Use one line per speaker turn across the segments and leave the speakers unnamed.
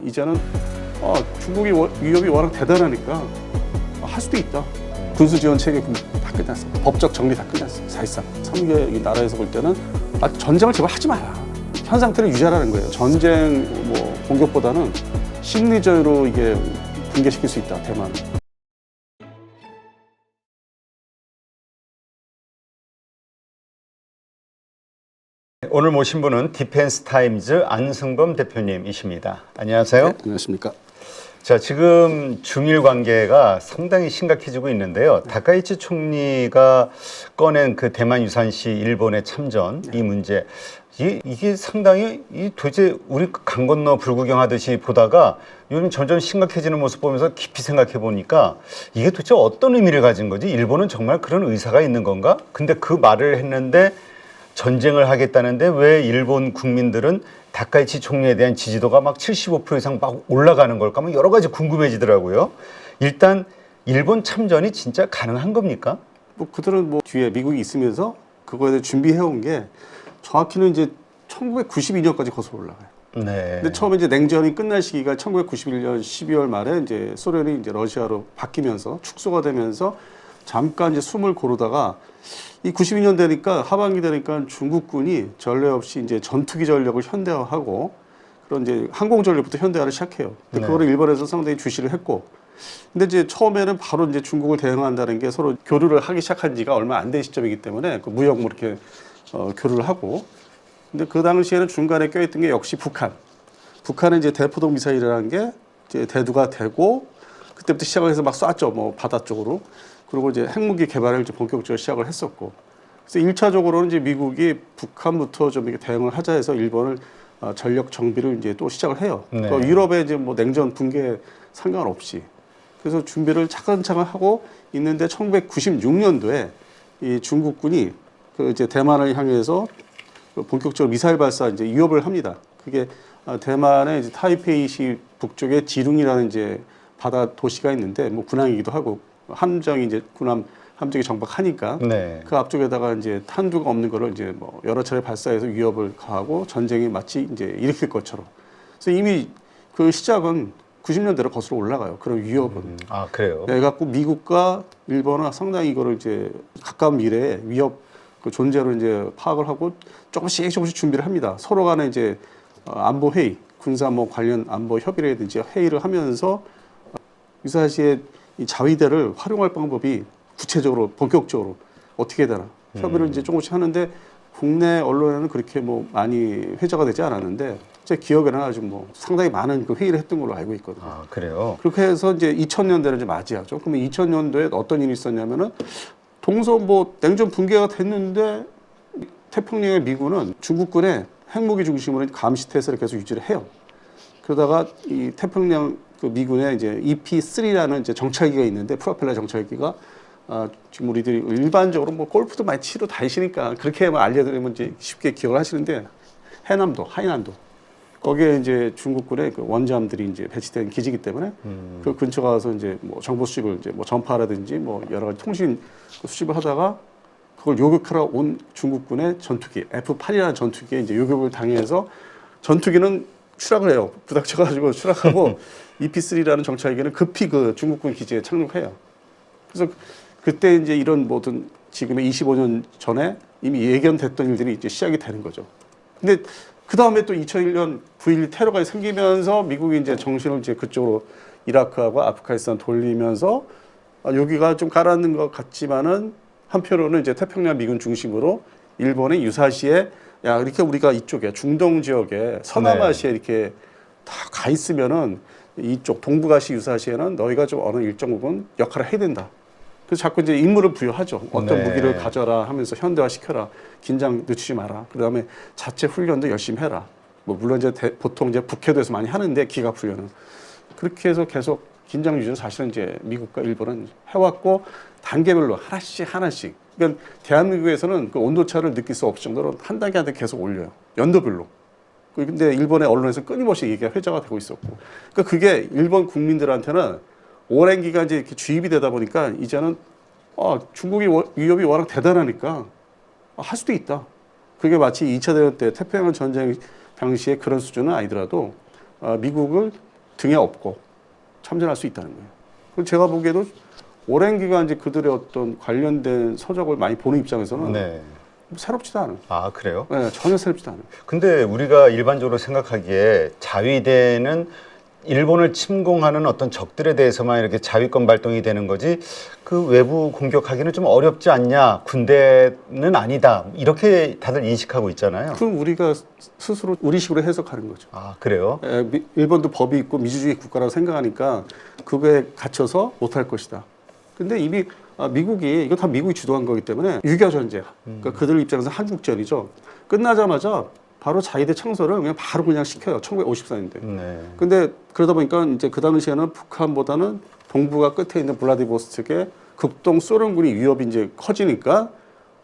이제는 중국이 위협이 워낙 대단하니까 할 수도 있다. 군수 지원 체계 다 끝났어. 법적 정리 다 끝났어. 사실상 선거 이 나라에서 볼 때는 전쟁을 제발 하지 마라. 현 상태를 유지하라는 거예요. 전쟁 공격보다는 심리전으로 이게 붕괴시킬 수 있다. 대만.
오늘 모신 분은 디펜스타임즈 안승범 대표님이십니다. 안녕하세요.
네, 안녕하십니까.
자, 지금 중일 관계가 상당히 심각해지고 있는데요. 다카이치 총리가 꺼낸 그 대만 유산시 일본의 참전 이 문제, 이게 상당히 도대체 우리 강 건너 불구경하듯이 보다가 요즘 점점 심각해지는 모습 보면서 깊이 생각해 보니까 이게 도대체 어떤 의미를 가진 거지? 일본은 정말 그런 의사가 있는 건가? 근데 그 말을 했는데 전쟁을 하겠다는데 왜 일본 국민들은 다카이치 총리에 대한 지지도가 막 75% 이상 막 올라가는 걸까? 막 여러 가지 궁금해지더라고요. 일단 일본 참전이 진짜 가능한 겁니까?
그들은 뒤에 미국이 있으면서 그거에 대해 준비해온 게 정확히는 이제 1992년까지 거슬러 올라가요.
네.
근데 처음에 이제 냉전이 끝날 시기가 1991년 12월 말에 이제 소련이 이제 러시아로 바뀌면서 축소가 되면서 잠깐 이제 숨을 고르다가 이 92년 되니까 하반기 되니까 중국군이 전례 없이 이제 전투기 전력을 현대화하고 그런 이제 항공 전력부터 현대화를 시작해요. 근데 그거를 일본에서 상당히 주시를 했고, 근데 이제 처음에는 바로 이제 중국을 대응한다는 게 서로 교류를 하기 시작한 지가 얼마 안 된 시점이기 때문에 그 무역 뭐 이렇게 교류를 하고, 근데 그 당시에는 중간에 껴있던 게 역시 북한. 북한은 이제 대포동 미사일이라는 게 이제 대두가 되고 그때부터 시작을 해서 막 쐈죠. 뭐 바다 쪽으로. 그리고 이제 핵무기 개발을 이제 본격적으로 시작을 했었고. 그래서 1차적으로는 이제 미국이 북한부터 좀 이렇게 대응을 하자 해서 일본을 전력 정비를 이제 또 시작을 해요.
네.
또 유럽의 이제 뭐 냉전 붕괴 상관없이. 그래서 준비를 차근차근 하고 있는데 1996년도에 이 중국군이 그 이제 대만을 향해서 본격적으로 미사일 발사 이제 위협을 합니다. 그게 대만의 이제 타이페이시 북쪽에 지룽이라는 이제 바다 도시가 있는데 뭐 군항이기도 하고 함정이 이제 군함 함정이 정박하니까
네.
그 앞쪽에다가 이제 탄두가 없는 거를 이제 뭐 여러 차례 발사해서 위협을 가하고 전쟁이 마치 이제 일으킬 것처럼. 그래서 이미 그 시작은 90년대로 거슬러 올라가요. 그런 위협은.
아, 그래요?
네, 그래갖고 미국과 일본은 상당히 이거를 이제 가까운 미래에 위협 그 존재로 이제 파악을 하고 조금씩 준비를 합니다. 서로 간에 이제 안보 회의, 군사 뭐 관련 안보 협의라든지 회의를 하면서 유사시에 이 자위대를 활용할 방법이 구체적으로 본격적으로 어떻게 되나 협의를 이제 조금씩 하는데 국내 언론에는 그렇게 뭐 많이 회자가 되지 않았는데 제 기억에는 아주 뭐 상당히 많은 그 회의를 했던 걸로 알고 있거든요.
아, 그래요?
그렇게 해서 이제 2000년대를 이제 맞이하죠. 그러면 2000년도에 어떤 일이 있었냐면은 동서 뭐 냉전 붕괴가 됐는데 태평양의 미군은 중국군의 핵무기 중심으로 감시 태세를 계속 유지를 해요. 그러다가 이 태평양 그 미군의 이제 EP3라는 이제 정찰기가 있는데 프로펠러 정찰기가 지금 우리들이 일반적으로 뭐 골프도 많이 치러 다니시니까 그렇게만 알려드리면 이제 쉽게 기억을 하시는데 해남도, 하이난도 거기에 이제 중국군의 그 원잠들이 이제 배치된 기지이기 때문에 그 근처 가서 이제 뭐 정보 수집을 이제 뭐 전파라든지 뭐 여러 가지 통신 수집을 하다가 그걸 요격하러 온 중국군의 전투기 F8이라는 전투기에 이제 요격을 당해서 전투기는 추락을 해요. 부닥쳐가지고 추락하고 EP3라는 정찰기는 급히 그 중국군 기지에 착륙해요. 그래서 그때 이제 이런 모든 지금의 25년 전에 이미 예견됐던 일들이 이제 시작이 되는 거죠. 근데 그 다음에 또 2001년 9.11 테러가 생기면서 미국이 이제 정신을 이제 그쪽으로 이라크하고 아프가니스탄 돌리면서 여기가 좀 가라앉는 것 같지만은 한편으로는 이제 태평양 미군 중심으로 일본의 유사시에 야, 이렇게 우리가 이쪽에 중동 지역에 서남아시아에 이렇게 다 가 있으면은 이쪽 동북아시 유사시에는 너희가 좀 어느 일정 부분 역할을 해야 된다. 그래서 자꾸 이제 임무를 부여하죠. 어떤 무기를 가져라 하면서 현대화 시켜라. 긴장 늦추지 마라. 그 다음에 자체 훈련도 열심히 해라. 뭐 물론 이제 보통 이제 북해도에서 많이 하는데 기갑 훈련은 그렇게 해서 계속 긴장 유지는 사실은 이제 미국과 일본은 해왔고 단계별로 하나씩. 그러니까 대한민국에서는 그 온도차를 느낄 수 없을 정도로 한 단계 한 단계 계속 올려요. 연도별로. 근데 일본의 언론에서 끊임없이 얘기가 회자가 되고 있었고. 그러니까 그게 일본 국민들한테는 오랜 기간 이제 이렇게 주입이 되다 보니까 이제는 중국이 위협이 워낙 대단하니까 할 수도 있다. 그게 마치 2차 대전 때 태평양 전쟁 당시에 그런 수준은 아니더라도 미국을 등에 업고 참전할 수 있다는 거예요. 그럼 제가 보기에도 오랜 기간 이제 그들의 어떤 관련된 서적을 많이 보는 입장에서는
네.
새롭지도 않아요.
아, 그래요?
네, 전혀 새롭지도 않아요.
근데 우리가 일반적으로 생각하기에 자위대는 일본을 침공하는 어떤 적들에 대해서만 이렇게 자위권 발동이 되는 거지 그 외부 공격하기는 좀 어렵지 않냐, 군대는 아니다, 이렇게 다들 인식하고 있잖아요.
그럼 우리가 스스로 우리식으로 해석하는 거죠.
아, 그래요?
일본도 법이 있고 민주주의 국가라고 생각하니까 그거에 갇혀서 못할 것이다. 근데 이미 미국이 이거 다 미국이 주도한 거기 때문에 6.25 전쟁, 그러니까 그들 입장에서 한국전이죠. 끝나자마자 바로 자위대 창설을 그냥 시켜요. 1954년대.
네.
근데 그러다 보니까 이제 그 당시에는 북한보다는 동부가 끝에 있는 블라디보스톡의 극동 소련군이 위협이 이제 커지니까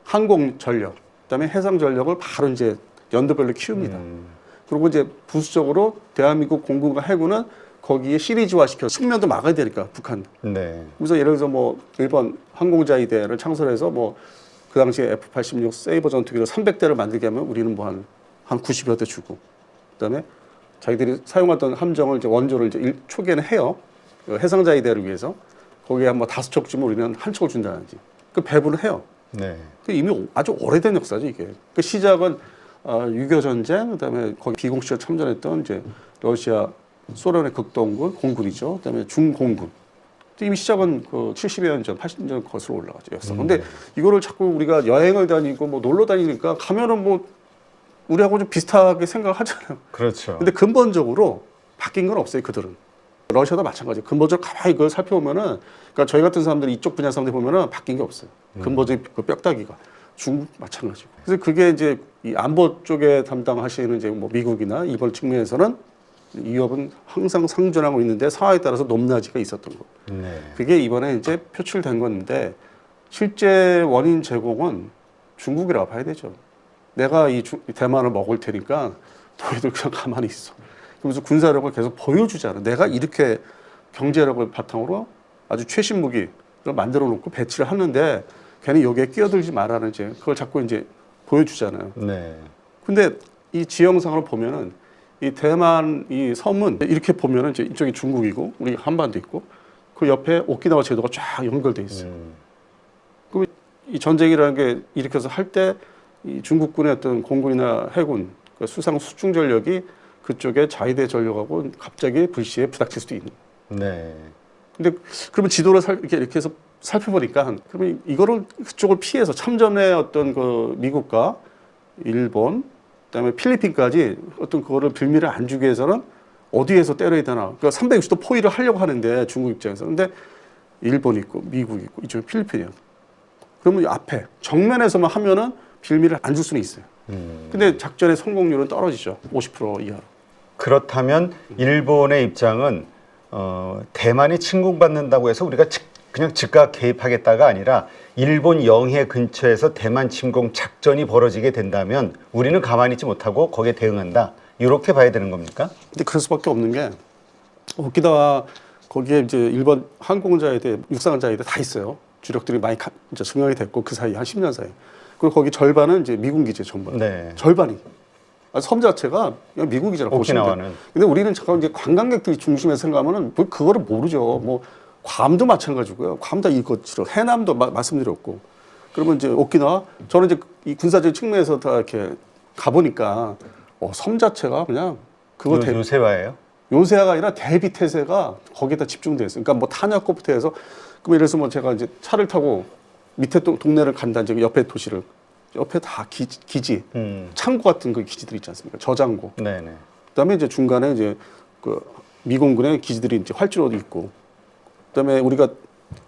항공 전력, 그다음에 해상 전력을 바로 이제 연도별로 키웁니다. 그리고 이제 부수적으로 대한민국 공군과 해군은 거기에 시리즈화 시켜 측면도 막아야 되니까 북한.
네.
그래서 예를 들어서 뭐 일본 항공자위대를 창설해서 뭐 그 당시에 F-86 세이버 전투기를 300대를 만들게 하면 우리는 뭐 한 90여 대 주고, 그다음에 자기들이 사용하던 함정을 이제 원조를 이제 초기에는 해요. 해상자위대를 위해서 거기에 한 뭐 5척 주면 우리는 한 척을 준다든지 그 배분을 해요.
네.
그 이미 아주 오래된 역사죠 이게. 그 시작은 6.25 전쟁, 그다음에 거기 비공식적으로 참전했던 이제 러시아, 소련의 극동군 공군이죠. 그다음에 중공군. 이미 시작은 그 70여 년 전, 80년 전 거슬러 올라가죠 역사. 근데 이거를 자꾸 우리가 여행을 다니고 뭐 놀러 다니니까 가면은 뭐 우리하고 좀 비슷하게 생각을 하잖아요.
그렇죠.
근데 근본적으로 바뀐 건 없어요, 그들은. 러시아도 마찬가지예요. 근본적으로 가만히 그걸 살펴보면은, 그러니까 저희 같은 사람들이 이쪽 분야 사람들 보면은 바뀐 게 없어요. 근본적인 그 뼈다귀가. 중국 마찬가지고. 그래서 그게 이제 이 안보 쪽에 담당하시는 이제 뭐 미국이나 이번 측면에서는 이 위협은 항상 상존하고 있는데 상황에 따라서 높낮이가 있었던 거.
네.
그게 이번에 이제 표출된 건데 실제 원인 제공은 중국이라고 봐야 되죠. 내가 이 대만을 먹을 테니까 너희들 그냥 가만히 있어. 그러면서 군사력을 계속 보여주잖아. 내가 이렇게 경제력을 바탕으로 아주 최신 무기를 만들어 놓고 배치를 하는데 괜히 여기에 끼어들지 말라는 이제 그걸 자꾸 이제 보여주잖아요.
네.
근데 이 지형상으로 보면은 이 대만 이 섬은 이렇게 보면은 이제 이쪽이 중국이고 우리 한반도 있고 그 옆에 오키나와 제도가 쫙 연결돼 있어요. 그럼 이 전쟁이라는 게 일으켜서 할 때 이 중국군의 어떤 공군이나 해군, 그 수상 수중 전력이 그쪽에 자위대 전력하고 갑자기 불시에 부닥칠 수도 있는.
네.
근데 그러면 지도를 이렇게 해서 살펴보니까 그러면 이거를 그쪽을 피해서 참전의 어떤 그 미국과 일본, 그다음에 필리핀까지 어떤 그거를 빌미를 안 주기 위해서는 어디에서 때려야 되나. 그러니까 360도 포위를 하려고 하는데 중국 입장에서. 근데 일본 있고 미국 있고 이쪽에 필리핀이야. 그러면 이 앞에 정면에서만 하면은 빌미를 안 줄 수는 있어요. 근데 작전의 성공률은 떨어지죠. 50% 이하로.
그렇다면 일본의 입장은 대만이 침공받는다고 해서 우리가 그냥 즉각 개입하겠다가 아니라 일본 영해 근처에서 대만 침공 작전이 벌어지게 된다면 우리는 가만히 있지 못하고 거기에 대응한다. 이렇게 봐야 되는 겁니까?
근데 그럴 수밖에 없는 게 오키나와 거기에 이제 일본 항공자위대, 육상자위대 다 있어요. 주력들이 많이 이제 증강이 됐고 그 사이 한 10년 사이. 그리고 거기 절반은 이제 미군 기지 전부.
네.
절반이. 섬 자체가 그냥 미군 기지라고 보시면 돼요.
오키나와는.
근데 우리는 잠깐 이제 관광객들이 중심에서 생각하면은 뭐 그거를 모르죠. 뭐 괌도 마찬가지고요. 괌 다 이것처럼 해남도 말씀드렸고. 그러면 이제 오키나와 저는 이제 이 군사적 측면에서 다 이렇게 가보니까 섬 자체가 그냥 그거
요새화예요?
요새화가 아니라 대비 태세가 거기에다 집중돼 있어요. 그러니까 뭐 탄약고부터 해서 그럼 예를 들어서 뭐 제가 이제 차를 타고 밑에 동네를 간다 이제 옆에 도시를 옆에 다 기지 창고 같은 그 기지들 있지 않습니까? 저장고.
네네.
그다음에 이제 중간에 이제 그 미공군의 기지들이 이제 활주로도 있고. 그다음에 우리가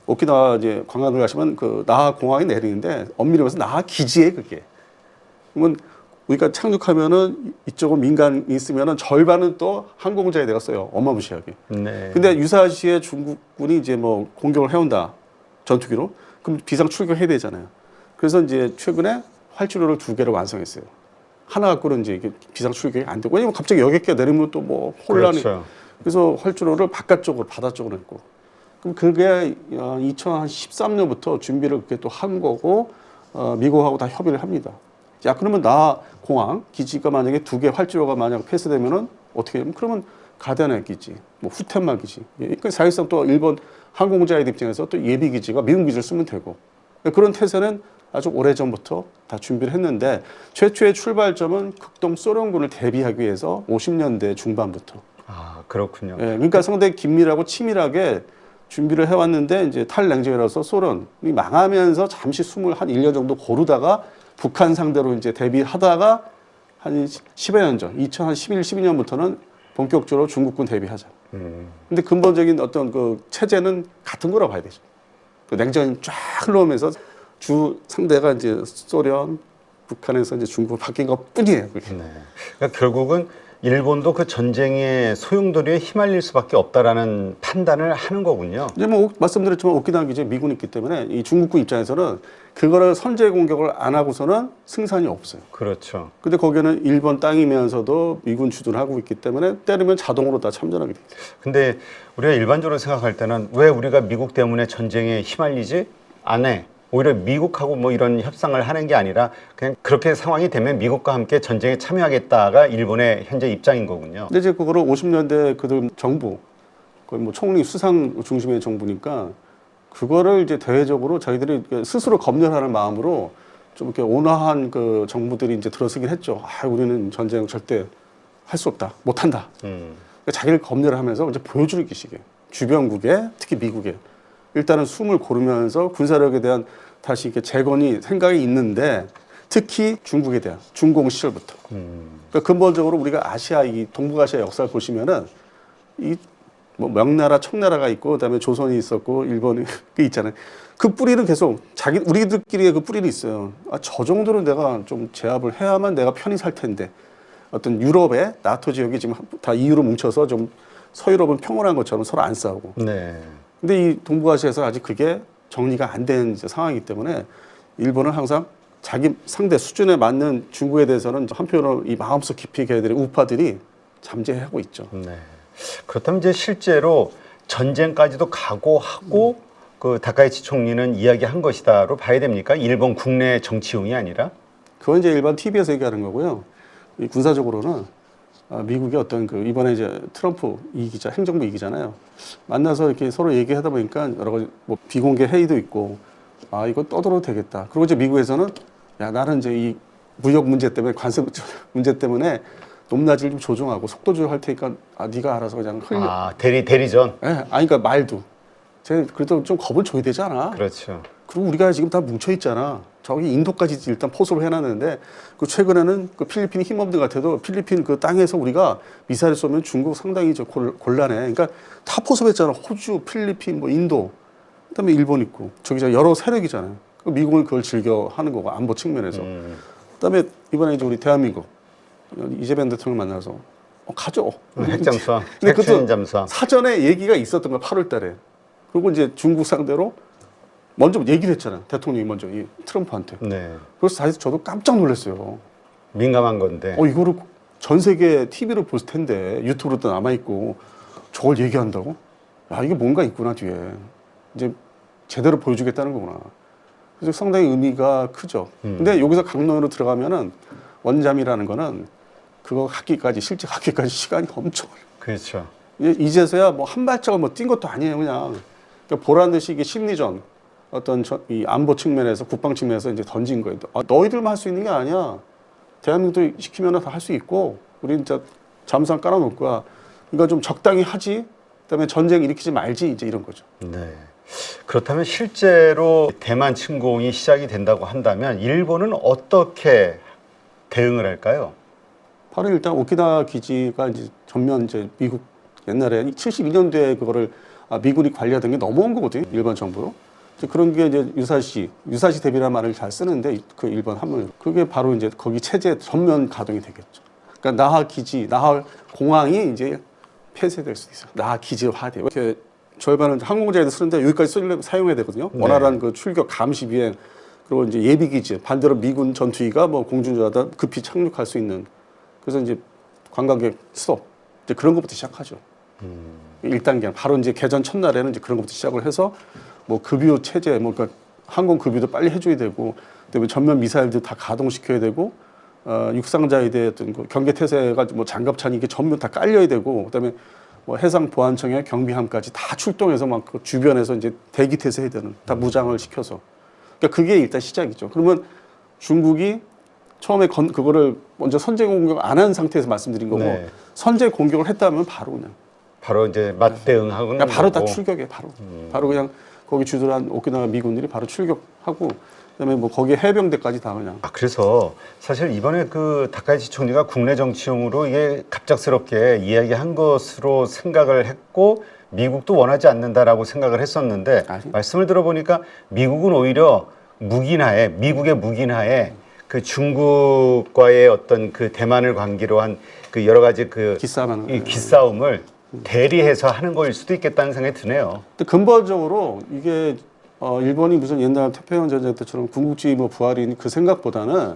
오키나와 이제 관광을 가시면 그 나하 공항에 내리는데 엄밀히 말해서 나하 기지에 그게. 그러면 우리가 착륙하면은 이쪽은 민간이 있으면은 절반은 또 항공자에 내가 써요. 어마무시하게.
네.
근데 유사시에 중국군이 이제 뭐 공격을 해온다. 전투기로. 그럼 비상 출격해야 되잖아요. 그래서 이제 최근에 활주로를 2개를 완성했어요. 하나 갖고는 이제 이게 비상 출격이 안 되고 왜냐면 갑자기 여객기가 내리면 또 뭐 혼란이.
그렇죠.
그래서 활주로를 바깥쪽으로 바다 쪽으로 했고. 그럼 그게 2013년부터 준비를 그렇게 또 한 거고 미국하고 다 협의를 합니다. 야 그러면 나 공항 기지가 만약에 2개 활주로가 만약 폐쇄되면은 어떻게 되면 그러면 가데나 기지, 뭐 후텐마 기지. 그 사실상 또 일본 항공자의 입장에서 또 예비 기지가 미군 기지를 쓰면 되고 그런 태세는 아주 오래전부터 다 준비를 했는데 최초의 출발점은 극동 소련군을 대비하기 위해서 50년대 중반부터.
아, 그렇군요.
예, 그러니까 상당히 긴밀하고 치밀하게 준비를 해왔는데 이제 탈냉전이라서 소련이 망하면서 잠시 숨을 한 1년 정도 고르다가 북한 상대로 이제 대비하다가 한 10여 년 전, 2011, 12년부터는 본격적으로 중국군 대비하자. 근데 근본적인 어떤 그 체제는 같은 거라고 봐야 되죠. 그 냉전이 쫙 흘러오면서 주 상대가 이제 소련, 북한에서 이제 중국으로 바뀐 것 뿐이에요. 그게.
네. 그러니까 결국은 일본도 그 전쟁의 소용돌이에 휘말릴 수밖에 없다라는 판단을 하는 거군요.
이제 뭐 말씀드렸지만 오키나와 기지에 미군이 있기 때문에 이 중국군 입장에서는 그거를 선제 공격을 안 하고서는 승산이 없어요.
그렇죠.
근데 거기는 일본 땅이면서도 미군 주둔을 하고 있기 때문에 때리면 자동으로 다 참전하게 돼 있어요.
근데 우리가 일반적으로 생각할 때는 왜 우리가 미국 때문에 전쟁에 휘말리지? 안 해. 오히려 미국하고 뭐 이런 협상을 하는 게 아니라 그냥 그렇게 상황이 되면 미국과 함께 전쟁에 참여하겠다가 일본의 현재 입장인 거군요.
근데 이제 그거를 50년대 그들 정부, 거의 뭐 총리 수상 중심의 정부니까 그거를 이제 대외적으로 저희들이 스스로 검열하는 마음으로 좀 이렇게 온화한 그 정부들이 이제 들어서긴 했죠. 아, 우리는 전쟁 절대 할 수 없다, 못 한다. 그러니까 자기를 검열을 하면서 이제 보여주는 기식이에요. 주변국에, 특히 미국에. 일단은 숨을 고르면서 군사력에 대한 다시 이렇게 재건이 생각이 있는데 특히 중국에 대한 중공 시절부터. 그러니까 근본적으로 우리가 아시아, 이 동북아시아 역사를 보시면은 이 뭐 명나라, 청나라가 있고 그다음에 조선이 있었고 일본이 그 있잖아요. 그 뿌리는 계속 자기 우리들끼리의 그 뿌리는 있어요. 아, 저 정도는 내가 좀 제압을 해야만 내가 편히 살 텐데. 어떤 유럽의 나토 지역이 지금 다 EU로 뭉쳐서 좀 서유럽은 평온한 것처럼 서로 안 싸우고.
네.
근데 이 동북아시아에서 아직 그게 정리가 안 된 상황이기 때문에 일본은 항상 자기 상대 수준에 맞는 중국에 대해서는 한편으로 이 마음속 깊이 걔들의 우파들이 잠재하고 있죠.
네. 그렇다면 이제 실제로 전쟁까지도 각오하고 그 다카이치 총리는 이야기한 것이다로 봐야 됩니까? 일본 국내 정치용이 아니라?
그건 이제 일반 TV에서 얘기하는 거고요. 이 군사적으로는 미국의 어떤 그 이번에 이제 트럼프 이기자 행정부 이기잖아요. 만나서 이렇게 서로 얘기하다 보니까 여러 가지 뭐 비공개 회의도 있고 아 이거 떠들어도 되겠다. 그리고 이제 미국에서는 야 나는 이제 이 무역 문제 때문에 관세 문제 때문에 높낮이를 좀 조정하고 속도 조절할 테니까 아 네가 알아서 그냥 흘려.
아, 대리전.
예, 아니 그러니까 말도. 쟤 그래도 좀 겁을 줘야 되잖아.
그렇죠.
그리고 우리가 지금 다 뭉쳐 있잖아. 저기 인도까지 일단 포섭을 해놨는데 그 최근에는 그 필리핀이 힘없는 것 같아도 필리핀 그 땅에서 우리가 미사일 쏘면 중국 상당히 저 곤란해. 그러니까 다 포섭했잖아. 호주, 필리핀, 뭐 인도, 그다음에 일본 있고 저기 저 여러 세력이잖아요. 그 미국은 그걸 즐겨 하는 거고 안보 측면에서. 그다음에 이번에 이제 우리 대한민국 이재명 대통령 만나서 가죠.
핵잠수함,
근데 그것도
핵추진 잠수함.
사전에 얘기가 있었던 거야 8월달에. 그리고 이제 중국 상대로 먼저 얘기를 했잖아. 대통령이 먼저 이 트럼프한테.
네.
그래서 사실 저도 깜짝 놀랐어요.
민감한 건데.
이거를 전 세계 TV로 볼 텐데 유튜브로도 남아 있고 저걸 얘기한다고? 야 이게 뭔가 있구나 뒤에. 이제 제대로 보여주겠다는 거구나. 그래서 상당히 의미가 크죠. 근데 여기서 강론으로 들어가면은 원잠이라는 거는 그거 갖기까지 실제 갖기까지 시간이 엄청.
그렇죠.
이제서야 뭐 한 발짝을 뭐 뛴 것도 아니에요 그냥. 그러니까 보란 듯이 이게 심리전. 어떤 이 안보 측면에서 국방 측면에서 이제 던진 거예요. 너희들만 할 수 있는 게 아니야. 대한민국도 시키면 다 할 수 있고, 우리 진짜 잠수함 깔아놓을 거야. 그러니까 좀 적당히 하지. 그다음에 전쟁 일으키지 말지 이제 이런 거죠.
네. 그렇다면 실제로 대만 침공이 시작이 된다고 한다면 일본은 어떻게 대응을 할까요?
바로 일단 오키나와 기지가 이제 전면 이제 미국 옛날에 72년도에 그거를 미군이 관리하던 게 넘어온 거거든요. 일본 정부로. 그런 게 이제 유사시 대비라는 말을 잘 쓰는데 그 일본 함을 그게 바로 이제 거기 체제 전면 가동이 되겠죠. 그러니까 나하 기지, 나하 공항이 이제 폐쇄될 수도 있어요. 나하 기지화돼. 이렇게 절반은 항공자에도 쓰는데 여기까지 사용해야 되거든요.
네.
원활한 그 출격 감시 비행 그리고 이제 예비 기지 반대로 미군 전투기가 뭐 공중전하다 급히 착륙할 수 있는 그래서 이제 관광객 스톱 이제 그런 것부터 시작하죠. 1단계 바로 이제 개전 첫날에는 이제 그런 것부터 시작을 해서 뭐 급유 체제 뭐 그러니까 항공 급유도 빨리 해줘야 되고 그다음에 전면 미사일도 다 가동시켜야 되고 육상자에 대한 어떤 그 경계 태세가 뭐 장갑차니 이게 전부 다 깔려야 되고 그다음에 뭐 해상 보안청의 경비함까지 다 출동해서 막 그 주변에서 이제 대기 태세해야 되는 다 무장을 시켜서 그러니까 그게 일단 시작이죠. 그러면 중국이 처음에 그거를 먼저 선제 공격 안 한 상태에서 말씀드린 거고
네.
선제 공격을 했다면 바로 그냥
바로 이제 맞대응하고는
그냥 바로 다
거고.
출격해 바로 바로 그냥 거기 주둔한 오키나와 미군들이 바로 출격하고 그다음에 뭐 거기에 해병대까지 다 그냥
아, 그래서 사실 이번에 그 다카이치 총리가 국내 정치용으로 이게 갑작스럽게 이야기한 것으로 생각을 했고 미국도 원하지 않는다라고 생각을 했었는데
아니.
말씀을 들어보니까 미국은 오히려 무기나에 미국의 무기나에 그 중국과의 어떤 그 대만을 관계로 한 그 여러 가지 그
기싸움하는
이 기싸움을 대리해서 하는 거일 수도 있겠다는 생각이 드네요.
근데 근본적으로 이게 일본이 무슨 옛날 태평양 전쟁 때처럼 궁극주의 뭐 부활이니 그 생각보다는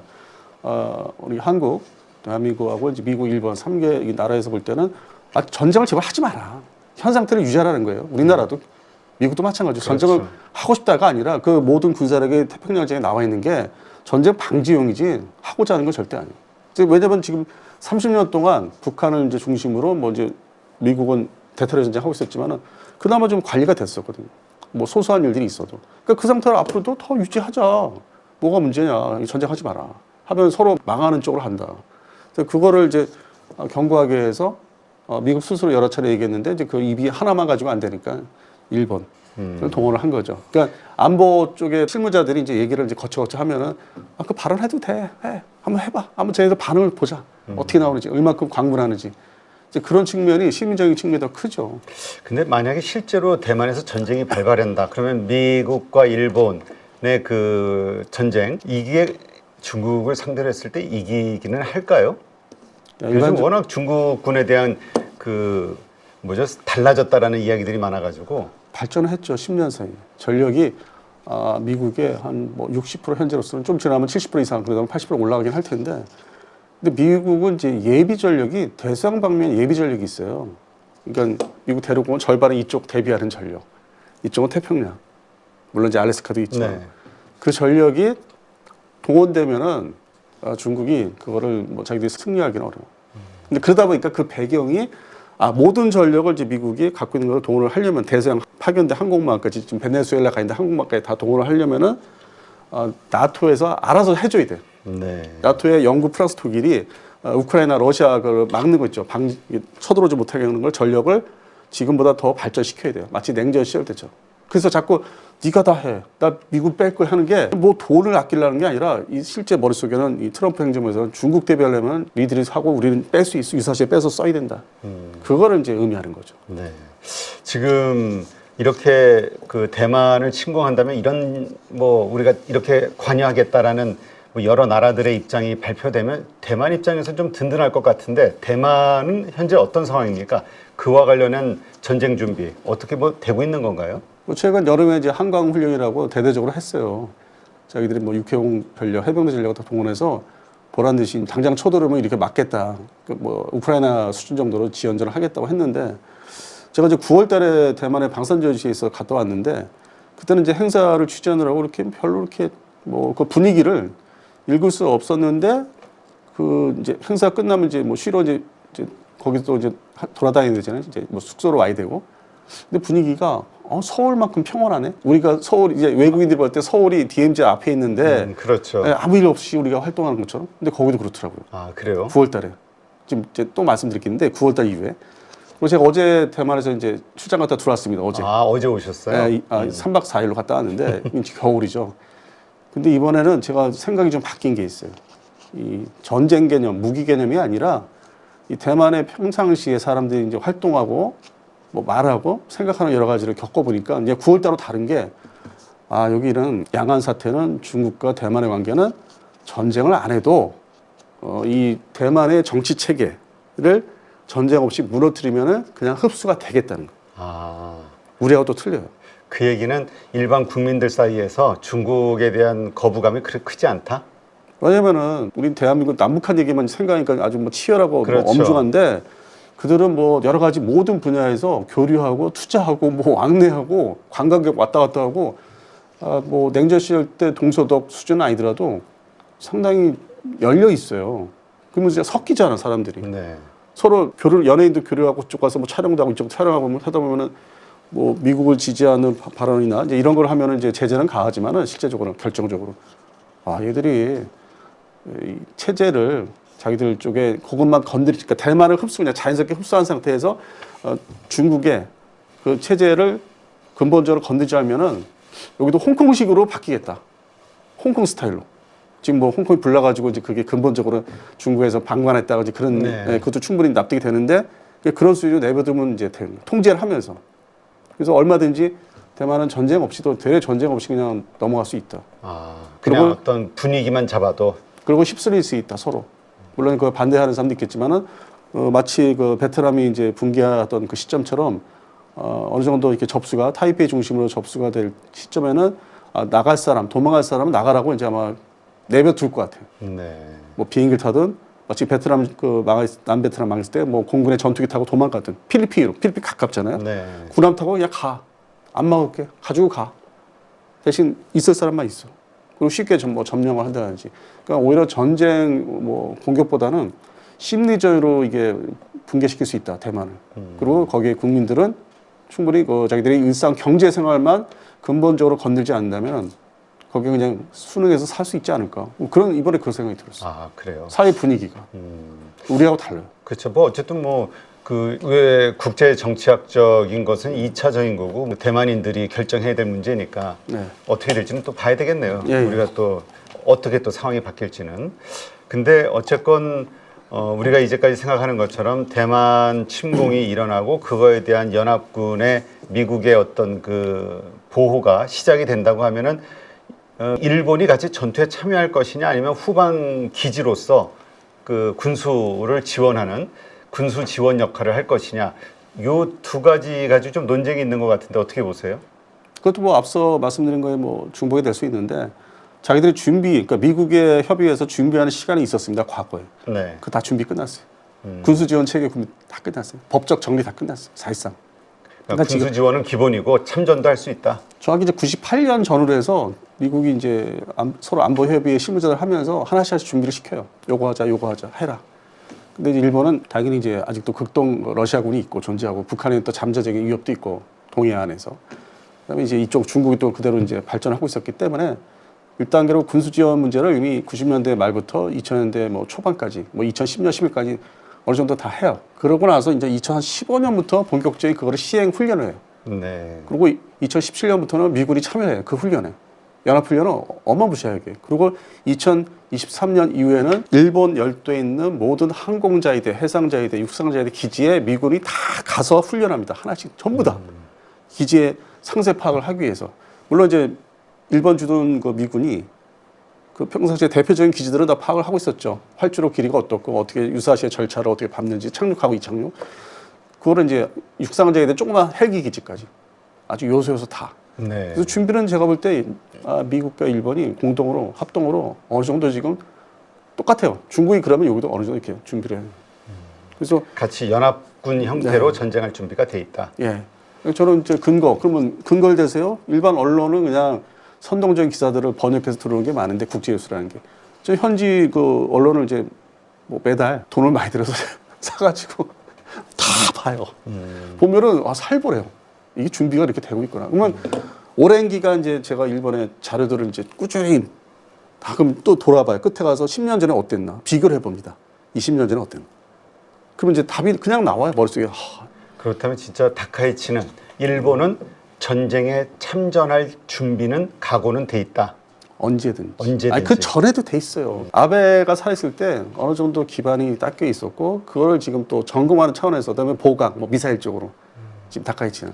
우리 한국, 대한민국하고 이제 미국, 일본 3개 이 나라에서 볼 때는 전쟁을 제발 하지 마라. 현 상태를 유지하라는 거예요. 우리나라도 미국도 마찬가지로
그렇죠.
전쟁을 하고 싶다가 아니라 그 모든 군사력이 태평양 전쟁에 나와 있는 게 전쟁 방지용이지 하고자 하는 건 절대 아니에요. 왜냐하면 지금 30년 동안 북한을 이제 중심으로 뭐 이제 미국은 대테러 전쟁 하고 있었지만은 그나마 좀 관리가 됐었거든요. 뭐 소소한 일들이 있어도. 그러니까 그 상태를 앞으로도 더 유지하자. 뭐가 문제냐. 전쟁하지 마라. 하면 서로 망하는 쪽으로 한다. 그래서 그거를 이제 경고하기 위해서 미국 스스로 여러 차례 얘기했는데 이제 그 입이 하나만 가지고 안 되니까 일본 동원을 한 거죠. 그러니까 안보 쪽의 실무자들이 이제 얘기를 이제 거쳐 하면은 그 발언해도 돼. 해. 한번 해봐. 한번 쟤네들 반응을 보자. 어떻게 나오는지, 얼마큼 광분하는지. 이제 그런 측면이 시민적인 측면이 더 크죠.
근데 만약에 실제로 대만에서 전쟁이 발발한다 그러면 미국과 일본의 그 전쟁 이게 중국을 상대로 했을 때 이기기는 할까요? 요즘 워낙 중국군에 대한 그 뭐죠 달라졌다라는 이야기들이 많아가지고
발전을 했죠. 10년 사이에. 전력이 미국의 한 뭐 60% 현재로서는 좀 지나면 70% 이상 그러다 80% 올라가긴 할 텐데 근데 미국은 이제 예비 전력이 대서양 방면 예비 전력이 있어요. 그러니까 미국 대륙공은 절반은 이쪽 대비하는 전력. 이쪽은 태평양. 물론 이제 알래스카도 있지만
네.
그 전력이 동원되면은 중국이 그거를 뭐 자기들이 승리하기는 어려워. 근데 그러다 보니까 그 배경이 모든 전력을 이제 미국이 갖고 있는 걸 동원을 하려면 대서양 파견대 항공모함까지 지금 베네수엘라 가 있는 항공모함까지 다 동원을 하려면은 나토에서 알아서 해줘야 돼.
네.
나토의 영국, 프랑스, 독일이 우크라이나, 러시아를 막는 거 있죠. 쳐들어오지 못하게 하는 걸 전력을 지금보다 더 발전시켜야 돼요. 마치 냉전 시절 때죠. 그래서 자꾸 네가 다 해. 나 미국 뺄 거야 하는 게 뭐 돈을 아끼려는 게 아니라 이 실제 머릿속에는 이 트럼프 행정부에서는 중국 대비하려면 니들이 사고 우리는 뺄 수 있어. 유사시에 빼서 써야 된다. 그거를 이제 의미하는 거죠.
네. 지금 이렇게 그 대만을 침공한다면 이런 뭐 우리가 이렇게 관여하겠다라는 뭐 여러 나라들의 입장이 발표되면 대만 입장에서 좀 든든할 것 같은데 대만은 현재 어떤 상황입니까? 그와 관련한 전쟁 준비 어떻게 뭐 되고 있는 건가요?
최근 여름에 이제 한강 훈련이라고 대대적으로 했어요. 자기들이 뭐 육해공 전력, 해병대 전력을 다 동원해서 보란 듯이 당장 쳐들으면 이렇게 막겠다. 뭐 우크라이나 수준 정도로 지연전을 하겠다고 했는데 제가 이제 9월달에 대만의 방산저지에서 갔다 왔는데 그때는 이제 행사를 취재하느라고 이렇게 별로 이렇게 뭐 그 분위기를 읽을 수 없었는데 그 이제 행사 끝나면 이제 뭐 쉬러 이제 거기서 이제 돌아다니는 데잖아요. 이제 뭐 숙소로 와야 되고. 근데 분위기가 서울만큼 평온하네. 우리가 서울 이제 외국인들이 볼 때 서울이 DMZ 앞에 있는데
그렇죠.
아무 일 없이 우리가 활동하는 것처럼. 근데 거기도 그렇더라고요.
아 그래요?
9월달에 지금 이제 또 말씀드리겠는데 9월달 이후에. 그리고 제가 어제 대만에서 이제 출장 갔다 들어왔습니다. 어제.
어제 오셨어요?
3박 4일로 갔다 왔는데 이제 겨울이죠. 근데 이번에는 제가 생각이 좀 바뀐 게 있어요. 이 전쟁 개념, 무기 개념이 아니라 이 대만의 평상시에 사람들이 이제 활동하고 뭐 말하고 생각하는 여러 가지를 겪어보니까 이제 9월달로 다른 게 여기는 양안 사태는 중국과 대만의 관계는 전쟁을 안 해도 이 대만의 정치 체계를 전쟁 없이 무너뜨리면은 그냥 흡수가 되겠다는 거. 우리하고 또 틀려요.
그 얘기는 일반 국민들 사이에서 중국에 대한 거부감이 그렇게 크지 않다?
왜냐면은 우리 대한민국 남북한 얘기만 생각하니까 아주 뭐 치열하고
그렇죠.
뭐 엄중한데 그들은 뭐 여러 가지 모든 분야에서 교류하고 투자하고 뭐 왕래하고 관광객 왔다 갔다 하고 뭐 냉전 시절 때 동서독 수준은 아니더라도 상당히 열려 있어요. 그러면 진짜 섞이잖아 사람들이.
네.
서로 연예인도 교류하고 쪽 가서 뭐 촬영도 하고 이쪽 촬영하고 뭐 하다 보면은 뭐 미국을 지지하는 발언이나 이제 이런 걸 하면은 이제 제재는 가하지만은 실제적으로 결정적으로 얘들이 이 체제를 자기들 쪽에 그것만 건드리니까 대만을 그냥 자연스럽게 흡수한 상태에서 중국의 그 체제를 근본적으로 건드리지 않으면은 여기도 홍콩식으로 바뀌겠다. 홍콩 스타일로. 지금 뭐 홍콩이 불나가지고 이제 그게 근본적으로 중국에서 방관했다가 이제 그런 그것도 충분히 납득이 되는데 그런 수준으로 내버두면 이제 통제를 하면서 그래서 얼마든지 대만은 전쟁 없이도 대외 전쟁 없이 그냥 넘어갈 수 있다.
그냥 어떤 분위기만 잡아도
그리고 휩쓸릴 수 있다 서로. 물론 그 반대하는 사람도 있겠지만은 마치 그 베트남이 이제 붕괴하던 그 시점처럼 어느 정도 이렇게 접수가 타이페이 중심으로 접수가 될 시점에는 나갈 사람, 도망갈 사람은 나가라고 이제 아마 내버둘 것 같아요.
네.
뭐 비행기를 타든 마치 베트남 남베트남 망했을 때 뭐 공군의 전투기 타고 도망가든 필리핀 가깝잖아요.
네.
군함 타고 그냥 가. 안 막을게. 가지고 가. 대신 있을 사람만 있어. 그리고 쉽게 뭐 점령을 한다든지. 그러니까 오히려 전쟁 뭐 공격보다는 심리적으로 이게 붕괴시킬 수 있다 대만을. 그리고 거기에 국민들은 충분히 그 자기들의 일상 경제 생활만 근본적으로 건들지 않는다면 거기 그냥 순응해서 살 수 있지 않을까. 이번에 그런 생각이 들었어요.
그래요.
사회 분위기가 우리하고 달라요.
그렇죠. 뭐 어쨌든 왜 국제 정치학적인 것은 2차적인 거고 대만인들이 결정해야 될 문제니까
네.
어떻게 될지는 또 봐야 되겠네요.
예.
우리가 또 어떻게 또 상황이 바뀔지는. 근데 어쨌건 우리가 이제까지 생각하는 것처럼 대만 침공이 일어나고 그거에 대한 연합군의 미국의 어떤 그 보호가 시작이 된다고 하면은 일본이 같이 전투에 참여할 것이냐 아니면 후방 기지로서 그 군수를 지원하는 군수 지원 역할을 할 것이냐 요 두 가지 가지고 좀 논쟁이 있는 것 같은데 어떻게 보세요?
그것도 뭐 앞서 말씀드린 거에 뭐 중복이 될 수 있는데 자기들이 그러니까 미국의 협의에서 준비하는 시간이 있었습니다. 과거에.
네.
그 다 준비 끝났어요. 군수 지원 체계 다 끝났어요. 법적 정리 다 끝났어요. 사실상.
그러니까 군수 지원은 기본이고 참전도 할 수 있다.
정확히 이제 98년 전후로 해서 미국이 이제 서로 안보 협의회 실무자들 하면서 하나씩 준비를 시켜요. 요거 하자, 해라. 근데 이제 일본은 당연히 이제 아직도 극동 러시아군이 있고 존재하고 북한에 또 잠재적인 위협도 있고 동해안에서. 그다음에 이제 이쪽 중국이 또 그대로 이제 발전하고 있었기 때문에 1단계로 군수 지원 문제를 이미 90년대 말부터 2000년대 뭐 초반까지, 뭐 2010년, 11까지 어느 정도 다 해요. 그러고 나서 이제 2015년부터 본격적인 그거를 시행 훈련을 해요.
네.
그리고 2017년부터는 미군이 참여해요. 그 훈련에. 연합훈련은 어마무시하게. 그리고 2023년 이후에는 일본 열도에 있는 모든 항공자위대, 해상자위대, 육상자위대 기지에 미군이 다 가서 훈련합니다. 하나씩 전부 다. 기지의 상세 파악을 하기 위해서. 물론 이제 일본 주둔 그 미군이 그 평상시에 대표적인 기지들은 다 파악을 하고 있었죠. 활주로 길이가 어떻고 어떻게 유사시의 절차를 어떻게 밟는지 착륙하고 이착륙. 그거를 이제 육상자위대 조그만 헬기 기지까지 아주 요소요소 다.
네.
그래서 준비는 제가 볼 때 미국과 일본이 공동으로 합동으로 어느 정도 지금 똑같아요. 중국이 그러면 여기도 어느 정도 이렇게 준비를 해요. 그래서
같이 연합군 형태로 전쟁할 준비가 돼 있다.
예. 저는 이제 그러면 근거를 대세요. 일반 언론은 그냥 선동적인 기사들을 번역해서 들어오는 게 많은데 국제뉴스라는 게. 저 현지 그 언론을 이제 뭐 매달 돈을 많이 들여서 사가지고 다 봐요. 보면은 살벌해요. 이게 준비가 이렇게 되고 있구나. 그러면 오랜 기간 이제 제가 일본의 자료들을 이제 꾸준히 다 그럼 또 돌아봐요. 끝에 가서 10년 전에 어땠나 비교를 해봅니다. 20년 전에 어땠나. 그러면 이제 답이 그냥 나와요 머릿속에.
그렇다면 진짜 다카이치는 일본은 전쟁에 참전할 준비는 각오는 돼 있다.
언제든지. 아니, 그 전에도 돼 있어요. 아베가 살았을 때 어느 정도 기반이 닦여 있었고 그걸 지금 또 점검하는 차원에서 그다음에 보강, 뭐 미사일 쪽으로 지금 다카이치는.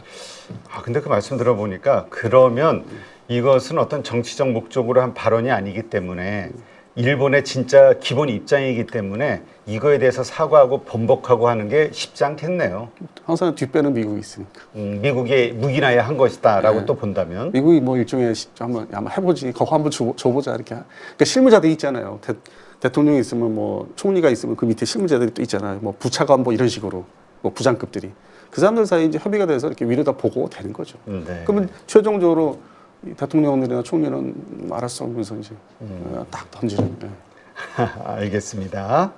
근데 그 말씀 들어보니까 그러면 이것은 어떤 정치적 목적으로 한 발언이 아니기 때문에 일본의 진짜 기본 입장이기 때문에 이거에 대해서 사과하고 번복하고 하는 게 쉽지 않겠네요.
항상 뒷배는 미국이 있으니까.
미국이 묵인하에 한 것이다라고 또 본다면.
미국이 뭐 일종의 한번 해보지, 그거 한번 줘보자 이렇게. 그러니까 실무자들이 있잖아요. 대통령이 있으면 뭐 총리가 있으면 그 밑에 실무자들이 또 있잖아요. 뭐 부차관 뭐 이런 식으로 뭐 부장급들이 그 사람들 사이에 이제 협의가 돼서 이렇게 위로다 보고 되는 거죠.
네.
그러면 최종적으로 대통령들이나 총리는 알았어 하면서 이제 딱 던지는.
알겠습니다.